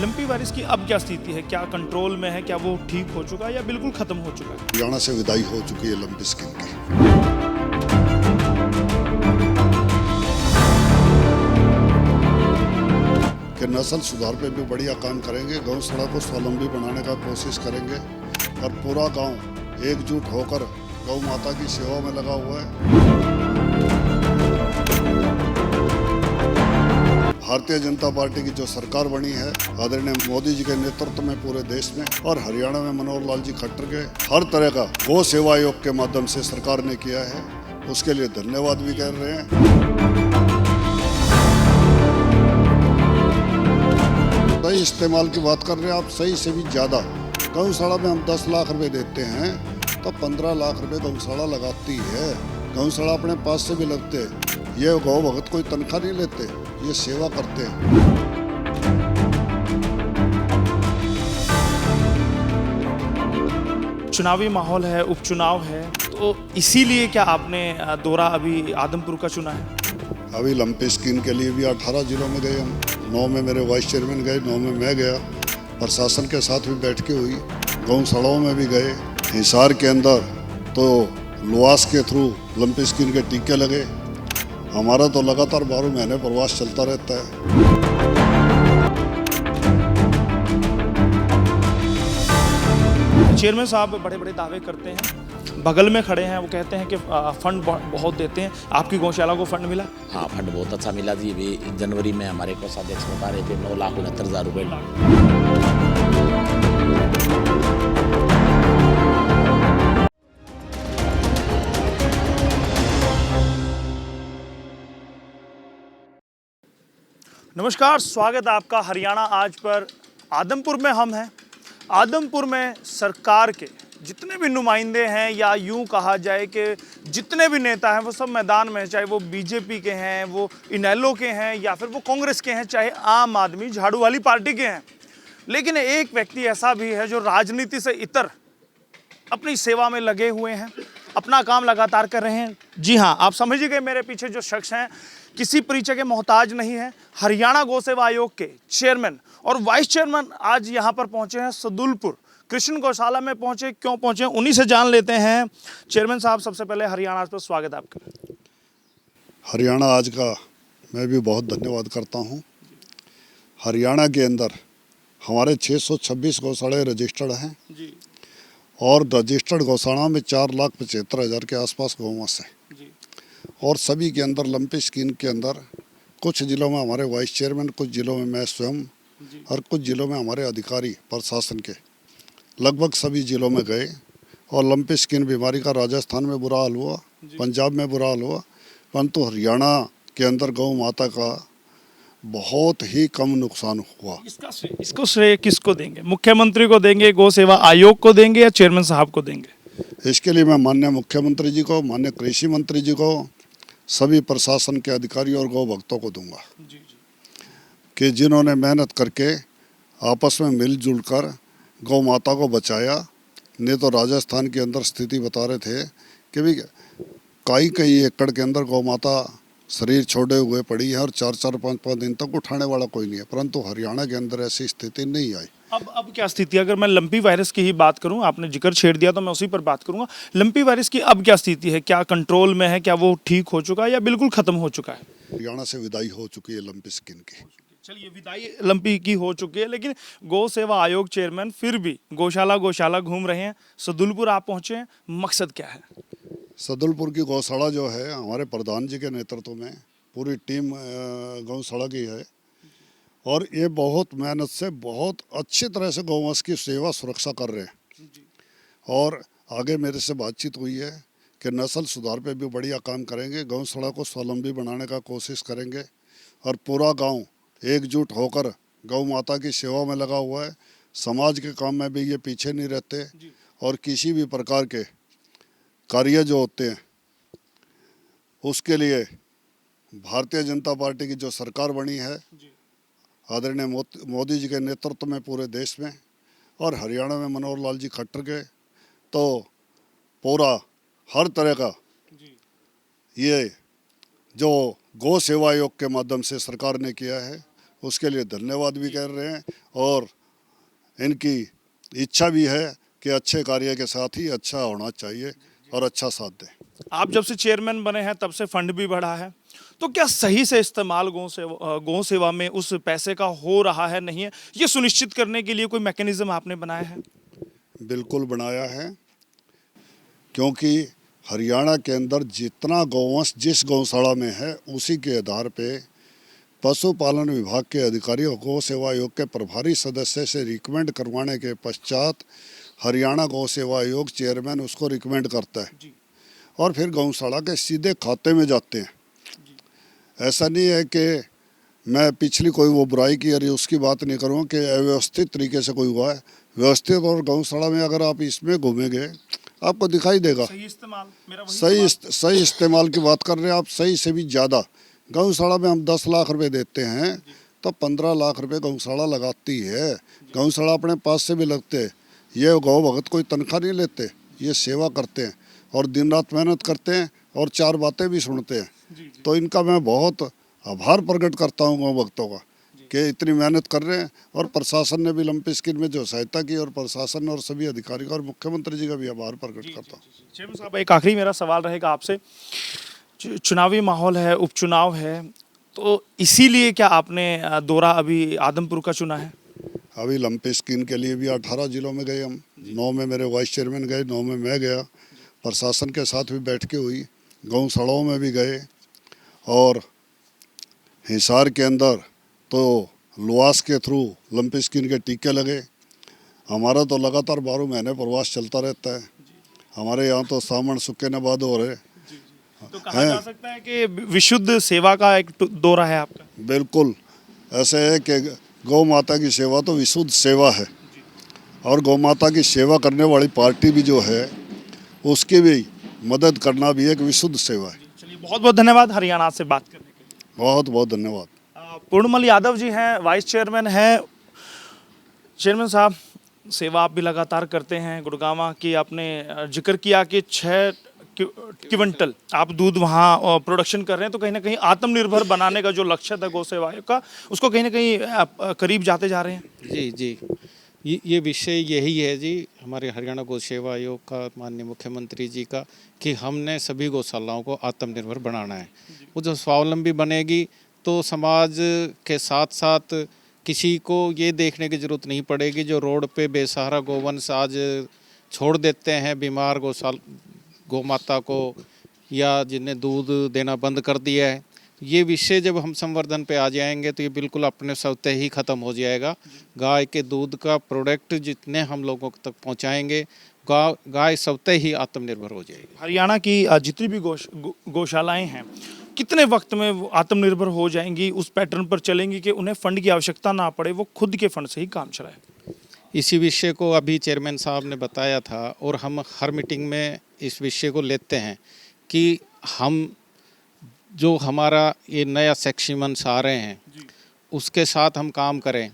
Lumpy virus की अब क्या स्थिति है? क्या कंट्रोल में है? क्या वो ठीक हो चुका है या बिल्कुल खत्म हो चुका है? हरियाणा से विदाई हो चुकी है लंपी स्किन की। कि नस्ल सुधार पे भी बढ़िया काम करेंगे, गौशाला को स्वावलंबी बनाने का कोशिश करेंगे और पूरा गांव एकजुट होकर गौ माता की सेवा में लगा हुआ है। भारतीय जनता पार्टी की जो सरकार बनी है आदरणीय मोदी जी के नेतृत्व में पूरे देश में और हरियाणा में मनोहर लाल जी खट्टर के हर तरह का गौ सेवा आयोग के माध्यम से सरकार ने किया है, उसके लिए धन्यवाद भी कर रहे हैं। सही इस्तेमाल की बात कर रहे हैं आप, सही से भी ज़्यादा। गौशाला में हम 10 लाख रुपए देते हैं तो 15 लाख रुपए गौशाला लगाती है। गौशाला अपने पास से भी लगते हैं। ये गौ भगत कोई तनख्वाह नहीं लेते, ये सेवा करते हैं। चुनावी माहौल है, उपचुनाव है, तो इसीलिए क्या आपने दौरा अभी आदमपुर का चुना है? अभी लंपी स्किन के लिए भी 18 जिलों में गए हम। 9 में मेरे वाइस चेयरमैन गए, 9 में मैं गया। प्रशासन के साथ भी बैठकें हुई, गौशालाओं में भी गए। हिसार के अंदर तो लुआस के थ्रू लंपी स्किन के टीके लगे। हमारा तो लगातार 12 महीने प्रवास चलता रहता है। चेयरमैन साहब बड़े बड़े दावे करते हैं, बगल में खड़े हैं, वो कहते हैं कि फंड बहुत देते हैं। आपकी गौशाला को फंड मिला? हाँ, फंड बहुत अच्छा मिला जी। अभी जनवरी में हमारे कोषाध्यक्ष बता रहे थे 9,69,000 रुपये। नमस्कार, स्वागत है आपका हरियाणा आज पर। आदमपुर में हम हैं। आदमपुर में सरकार के जितने भी नुमाइंदे हैं या यूं कहा जाए कि जितने भी नेता हैं वो सब मैदान में हैं, चाहे वो बीजेपी के हैं, वो इनेलो के हैं या फिर वो कांग्रेस के हैं, चाहे आम आदमी झाड़ू वाली पार्टी के हैं। लेकिन एक व्यक्ति ऐसा भी है जो राजनीति से इतर अपनी सेवा में लगे हुए हैं, अपना काम लगातार कर रहे हैं। जी हाँ, आप समझ गए, मेरे पीछे जो शख्स हैं किसी परिचय के मोहताज नहीं है। हरियाणा गौ सेवा आयोग के चेयरमैन और वाइस चेयरमैन आज यहाँ पर पहुंचे हैं। सदुलपुर कृष्ण गौशाला में पहुंचे, क्यों पहुंचे, उन्हीं से जान लेते हैं। चेयरमैन साहब, सबसे पहले हरियाणा आज पर स्वागत है आपका। हरियाणा आज का मैं भी बहुत धन्यवाद करता हूँ। हरियाणा के अंदर हमारे 626 गौशाले रजिस्टर्ड हैं जी और रजिस्टर्ड गौशाला में 4,75,000 के आसपास गौवंश है। जी और सभी के अंदर लंपी स्किन के अंदर कुछ जिलों में हमारे वाइस चेयरमैन, कुछ जिलों में मैं स्वयं और कुछ जिलों में हमारे अधिकारी प्रशासन के लगभग सभी जिलों में गए। और लंपी स्किन बीमारी का राजस्थान में बुरा हाल हुआ, पंजाब में बुरा हाल हुआ, परंतु हरियाणा के अंदर गौ माता का बहुत ही कम नुकसान हुआ। इसको श्रेय किसको देंगे? मुख्यमंत्री को देंगे, गौ सेवा आयोग को देंगे या चेयरमैन साहब को देंगे? इसके लिए मैं माननीय मुख्यमंत्री जी को, माननीय कृषि मंत्री जी को, सभी प्रशासन के अधिकारी और गौ भक्तों को दूंगा कि जिन्होंने मेहनत करके आपस में मिलजुल कर गौ माता को बचाया। नहीं तो राजस्थान के अंदर स्थिति बता रहे थे कि भाई कई एकड़ के अंदर गौ माता शरीर छोड़े हुए पड़ी है और 4-4, 5-5 दिन तक उठाने वाला कोई नहीं है, परंतु हरियाणा के अंदर ऐसी स्थिति नहीं आई। अब क्या स्थिति है? अगर मैं लंपी वायरस की ही बात करूं, आपने जिक्र छेड़ दिया तो मैं उसी पर बात करूंगा। लंपी वायरस की अब क्या स्थिति है? क्या कंट्रोल में है? क्या वो ठीक हो चुका है या बिल्कुल खत्म हो चुका है? हरियाणा से विदाई हो चुकी है लंपी स्किन की। चलिए, विदाई लंपी की हो चुकी है, लेकिन गौ सेवा आयोग चेयरमैन फिर भी गौशाला घूम रहे हैं। सदुलपुर आप पहुंचे हैं, मकसद क्या है? सदुलपुर की गौशाला जो है हमारे प्रधान जी के नेतृत्व में पूरी टीम गौशाला की है और ये बहुत मेहनत से बहुत अच्छी तरह से गौवंश की सेवा सुरक्षा कर रहे हैं। और आगे मेरे से बातचीत हुई है कि नस्ल सुधार पे भी बढ़िया काम करेंगे, गौशाला को स्वावलंबी बनाने का कोशिश करेंगे और पूरा गांव एकजुट होकर गौ माता की सेवा में लगा हुआ है। समाज के काम में भी ये पीछे नहीं रहते और किसी भी प्रकार के कार्य जो होते हैं उसके लिए भारतीय जनता पार्टी की जो सरकार बनी है आदरणीय मोदी जी के नेतृत्व में पूरे देश में और हरियाणा में मनोहर लाल जी खट्टर के तो पूरा हर तरह का ये जो गौ सेवा आयोग के माध्यम से सरकार ने किया है उसके लिए धन्यवाद भी कर रहे हैं और इनकी इच्छा भी है कि अच्छे कार्य के साथ ही अच्छा होना चाहिए और अच्छा साथ दें। आप जब से चेयरमैन बने हैं तब से फंड भी बढ़ा है, तो क्या सही से इस्तेमाल गौ सेवा में उस पैसे का हो रहा है नहीं है, ये सुनिश्चित करने के लिए कोई मैकेनिज्म आपने बनाया है? बिल्कुल बनाया है, क्योंकि हरियाणा के अंदर जितना गौवंश जिस गौशाला में है उसी के आधार पे पशुपालन विभाग के अधिकारियों गौ सेवा आयोग के प्रभारी सदस्य से रिकमेंड करवाने के पश्चात हरियाणा गौ सेवा आयोग चेयरमैन उसको रिकमेंड करता है और फिर गौशाला के सीधे खाते में जाते हैं। ऐसा नहीं है कि मैं पिछली कोई वो बुराई की और उसकी बात नहीं करूँगा कि अव्यवस्थित तरीके से कोई हुआ है। व्यवस्थित और गौशाला में अगर आप इसमें घूमेंगे आपको दिखाई देगा। सही इस्तेमाल, मेरा वही सही इस्तेमाल की बात कर रहे हैं आप, सही से भी ज़्यादा। गौशाला में हम 10 लाख रुपए देते हैं तो 15 लाख रुपए गौशाला लगाती है। गौशाला अपने पास से भी लगते हैं। ये गौ भगत कोई तनख्वाह नहीं लेते, ये सेवा करते हैं और दिन रात मेहनत करते हैं और 4 बातें भी सुनते हैं। तो इनका मैं बहुत आभार प्रकट करता हूँ गौ भक्तों का कि इतनी मेहनत कर रहे हैं और प्रशासन ने भी लंपी स्कीम में जो सहायता की और प्रशासन और सभी अधिकारियों और मुख्यमंत्री जी का भी आभार प्रकट करता हूँ। चेयरमैन साहब, एक आखिरी मेरा सवाल रहेगा आपसे। चुनावी माहौल है, उपचुनाव है, तो इसीलिए क्या आपने दौरा अभी आदमपुर का चुना है? अभी लंपी स्कीम के लिए भी 18 जिलों में गए हम, 9 में मेरे वाइस चेयरमैन गए, 9 में मैं गया, प्रशासन के साथ भी बैठकें हुई, गौशालाओं में भी गए और हिसार के अंदर तो लुआस के थ्रू लंपी स्कीम के टीके लगे। हमारा तो लगातार 12 महीने प्रवास चलता रहता है। हमारे यहाँ तो सावन सुक्के न बाद हो रहे। तो कहा जा सकता है कि विशुद्ध सेवा का एक दौरा है आपका? बिल्कुल ऐसे है कि गौ माता की सेवा तो विशुद्ध सेवा है और गौ माता की सेवा करने वाली पार्टी भी जो है उसकी भी मदद करना भी एक विशुद्ध सेवा है। चलिए, बहुत बहुत धन्यवाद हरियाणा से बात करने के लिए। बहुत बहुत धन्यवाद। पूर्णमल यादव जी हैं, वाइस चेयरमैन हैं। चेयरमैन साहब, सेवा आप भी लगातार करते हैं। गुड़गांव की आपने जिक्र किया कि 6 क्विंटल आप दूध वहाँ प्रोडक्शन कर रहे हैं, तो कहीं ना कहीं आत्मनिर्भर बनाने का जो लक्ष्य था गौ सेवा का, उसको कहीं ना कहीं करीब जाते जा रहे हैं। जी, ये विषय यही है जी हमारे हरियाणा गौ सेवा आयोग का, माननीय मुख्यमंत्री जी का, कि हमने सभी गौशालाओं को आत्मनिर्भर बनाना है। वो जो स्वावलंबी बनेगी तो समाज के साथ साथ किसी को ये देखने की ज़रूरत नहीं पड़ेगी जो रोड पे बेसहारा गोवंश आज छोड़ देते हैं बीमार गौ माता को, या जिन्हें दूध देना बंद कर दिया है। ये विषय जब हम संवर्धन पे आ जाएंगे तो ये बिल्कुल अपने स्वतः ही ख़त्म हो जाएगा। गाय के दूध का प्रोडक्ट जितने हम लोगों तक पहुंचाएंगे, गाय स्वतः ही आत्मनिर्भर हो जाएगी। हरियाणा की जितनी भी गौशालाएं हैं, कितने वक्त में वो आत्मनिर्भर हो जाएंगी, उस पैटर्न पर चलेंगी कि उन्हें फंड की आवश्यकता ना पड़े, वो खुद के फंड से ही काम चलाए? इसी विषय को अभी चेयरमैन साहब ने बताया था और हम हर मीटिंग में इस विषय को लेते हैं कि हम जो हमारा ये नया सेक्शंस आ रहे हैं उसके साथ हम काम करें,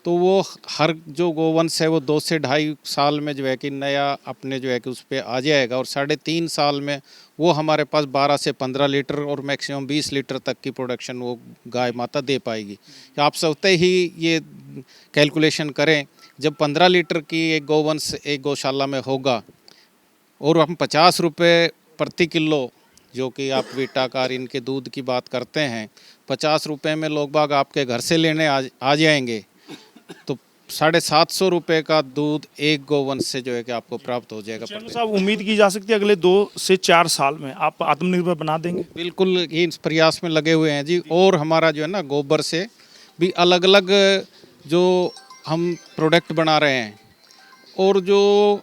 तो वो हर जो गोवंश है वो 2 से 2.5 साल में जो है कि नया अपने जो है कि उस पर आ जाएगा और 3.5 साल में वो हमारे पास 12 से 15 लीटर और मैक्सिमम 20 लीटर तक की प्रोडक्शन वो गाय माता दे पाएगी। आप स्वतः ही ये कैलकुलेशन करें, जब 15 लीटर की एक गोवंश एक गौशाला में होगा और हम 50 रुपये प्रति किलो, जो कि आप वीटाकार इनके दूध की बात करते हैं, 50 रुपये में लोग बाग आपके घर से लेने आ जाएंगे, तो 750 रुपये का दूध एक गोवंश से जो है कि आपको प्राप्त हो जाएगा। चेयरमैन साहब, उम्मीद की जा सकती है अगले 2 से 4 साल में आप आत्मनिर्भर बना देंगे? बिल्कुल, ये इस प्रयास में लगे हुए हैं जी। और हमारा जो है ना गोबर से भी अलग अलग जो हम प्रोडक्ट बना रहे हैं, और जो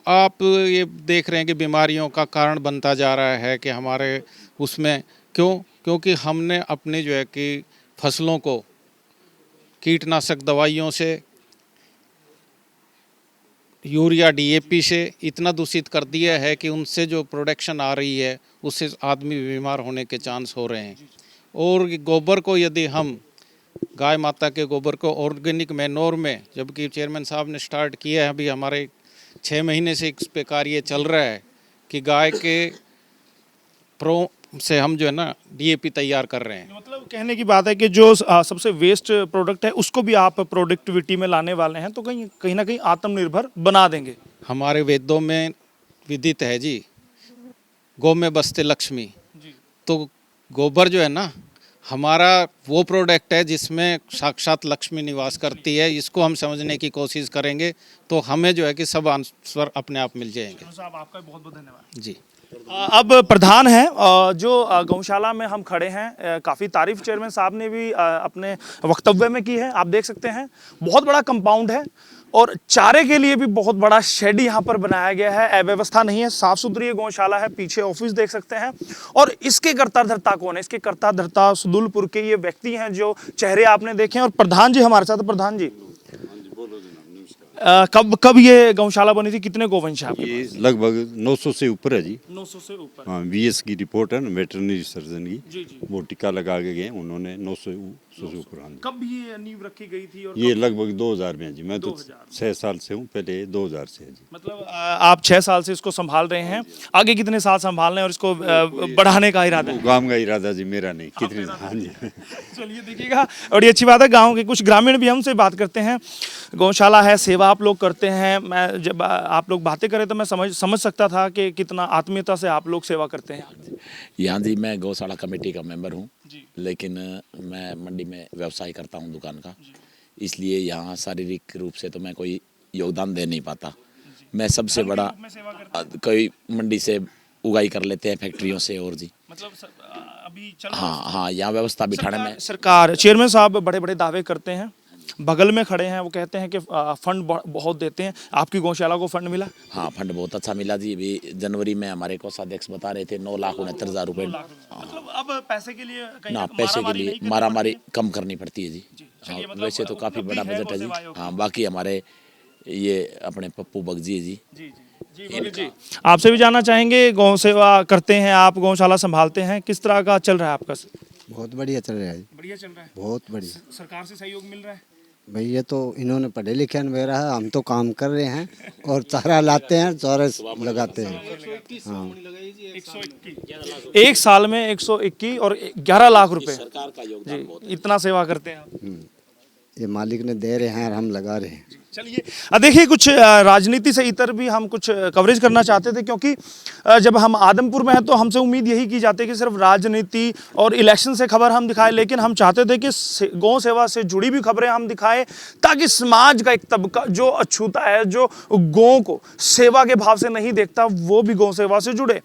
आप ये देख रहे हैं कि बीमारियों का कारण बनता जा रहा है कि हमारे उसमें क्योंकि हमने अपने जो है कि फसलों को कीटनाशक दवाइयों से, यूरिया DAP से इतना दूषित कर दिया है कि उनसे जो प्रोडक्शन आ रही है उससे आदमी बीमार होने के चांस हो रहे हैं। और गोबर को यदि हम गाय माता के गोबर को ऑर्गेनिक मैनोर में, जबकि चेयरमैन साहब ने स्टार्ट किया है, अभी हमारे 6 महीने से इस पे कार्य चल रहा है कि गाय के से हम जो है ना डीएपी तैयार कर रहे हैं। मतलब कहने की बात है कि जो सबसे वेस्ट प्रोडक्ट है उसको भी आप प्रोडक्टिविटी में लाने वाले हैं, तो कहीं ना कहीं आत्मनिर्भर बना देंगे। हमारे वेदों में विदित है जी, गौ में बसते लक्ष्मी। तो गोबर जो है ना हमारा वो प्रोडक्ट है जिसमें साक्षात लक्ष्मी निवास करती है। इसको हम समझने की कोशिश करेंगे तो हमें जो है कि सब आंसर अपने आप मिल जाएंगे। साहब आपका बहुत बहुत धन्यवाद जी। अब प्रधान है जो गौशाला में हम खड़े हैं, काफ़ी तारीफ चेयरमैन साहब ने भी अपने वक्तव्य में की है। आप देख सकते हैं बहुत बड़ा कंपाउंड है और चारे के लिए भी बहुत बड़ा शेड यहाँ पर बनाया गया है। अव्यवस्था नहीं है, साफ सुथरी गौशाला है। पीछे ऑफिस देख सकते हैं। और इसके कर्ता धर्ता कौन है? इसके कर्ता धर्ता सुदुलपुर के ये व्यक्ति हैं जो चेहरे आपने देखे। और प्रधान जी हमारे साथ। प्रधान जी, कब ये गौशाला बनी थी? कितने गोवंश हैं आपके ये पास? लगभग 900 से ऊपर है जी। 900 से ऊपर। हाँ, बीएस की रिपोर्ट है ना, वेटरनरी सर्जन जी, की। जी। वो टिक्का लगा के गए उन्होंने 900 से ऊपर। हाँ जी। कब ये नींव रखी गई थी? और ये कब? लगभग 2000 में है जी। मैं तो 2000 6 साल से हूँ, पहले 2000 से है जी। मतलब आप 6 साल से इसको संभाल रहे हैं। आगे कितने साल संभालने और इसको बढ़ाने का इरादा है? वो गांव का इरादा जी, मेरा नहीं। कितने? हाँ जी। चलिए देखिएगा, और ये अच्छी बात है। गांव के कुछ ग्रामीण भी हमसे बात करते हैं। गौशाला है, सेवा आप लोग करते हैं। मैं जब आप लोग बातें करें तो मैं समझ सकता था कि कितना आत्मीयता से आप लोग सेवा करते हैं। यहाँ जी मैं गौशाला कमेटी का मेंबर हूँ, जी। लेकिन मैं मंडी में व्यवसाय करता हूँ दुकान का, इसलिए यहाँ शारीरिक रूप से तो मैं कोई योगदान दे नहीं पाता। मैं सबसे बड़ा कोई मंडी से उगाई कर लेते हैं, फैक्ट्रियों से। और जी मतलब अभी हाँ, यहाँ व्यवस्था बिठाने में सरकार चेयरमैन साहब बड़े बड़े दावे करते हैं, बगल में खड़े हैं, वो कहते हैं कि फंड बहुत देते हैं। आपकी गौशाला को फंड मिला? हाँ, फंड बहुत अच्छा मिला जी। अभी जनवरी में हमारे कोषाध्यक्ष बता रहे थे 9,69,000 रुपये। मतलब अब पैसे के लिए कहीं ना, पैसे के लिए मारामारी कम करनी पड़ती है जी। हाँ, मतलब वैसे तो काफ़ी बड़ा बजट है जी। हाँ, बाकी हमारे ये अपने पप्पू बगजी है जी। जी, आपसे भी जानना चाहेंगे, गौ सेवा करते हैं आप, गौशाला संभालते हैं, किस तरह का चल रहा है आपका? बहुत बढ़िया चल रहा है। बढ़िया चल रहा है। बहुत बढ़िया। सरकार से सहयोग मिल रहा है? भाई ये तो इन्होंने पढ़े लिखे वगैरह है, हम तो काम कर रहे हैं और चारा लाते हैं, चौरस लगाते हैं। हाँ, 121 एक साल में 121 और 11 लाख रुपए सरकार का योगदान बहुत जी, इतना सेवा करते हैं आप। ये मालिक ने दे रहे हैं और हम लगा रहे हैं। चलिए देखिए, कुछ राजनीति से इतर भी हम कुछ कवरेज करना चाहते थे, क्योंकि जब हम आदमपुर में हैं तो हमसे उम्मीद यही की जाती है कि सिर्फ राजनीति और इलेक्शन से खबर हम दिखाएं, लेकिन हम चाहते थे कि गौ सेवा से जुड़ी भी खबरें हम दिखाएं, ताकि समाज का एक तबका जो अछूता है, जो गौ को सेवा के भाव से नहीं देखता, वो भी गौ सेवा से जुड़े।